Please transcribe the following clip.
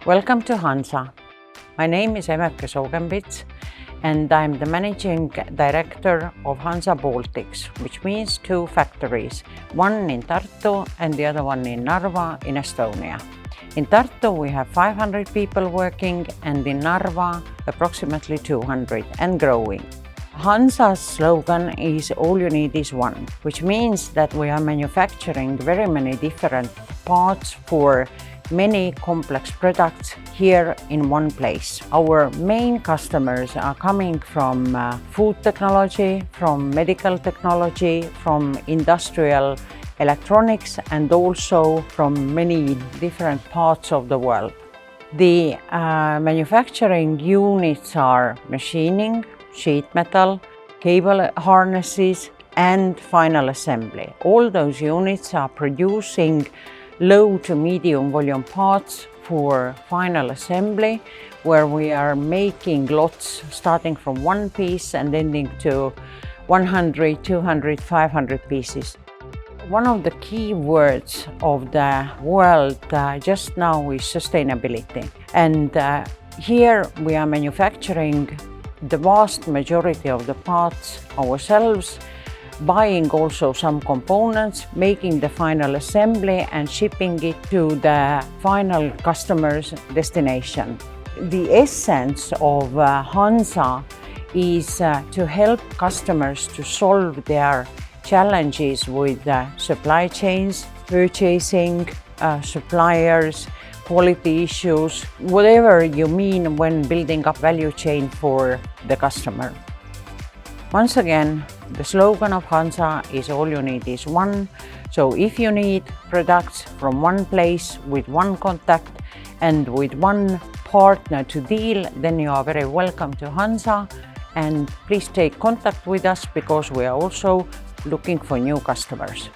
Welcome to Hanza. My name is Emeke Soogenpits and I'm the Managing Director of Hanza Baltics, which means two factories, one in Tartu and the other one in Narva in Estonia. In Tartu we have 500 people working and in Narva approximately 200 and growing. Hanza's slogan is "All you need is one", which means that we are manufacturing very many different parts for many complex products here in one place. Our main customers are coming from food technology, from medical technology, from industrial electronics, and also from many different parts of the world. The manufacturing units are machining, sheet metal, cable harnesses, and final assembly. All those units are producing low to medium volume parts for final assembly, where we are making lots starting from one piece and ending to 100, 200, 500 pieces. One of the key words of the world just now is sustainability. And here we are manufacturing the vast majority of the parts ourselves, buying also some components, making the final assembly and shipping it to the final customer's destination. The essence of Hanza is to help customers to solve their challenges with supply chains, purchasing, suppliers, quality issues, whatever you mean when building up value chain for the customer. Once again, the slogan of Hanza is "All you need is one". So if you need products from one place with one contact and with one partner to deal, then you are very welcome to Hanza, and please take contact with us because we are also looking for new customers.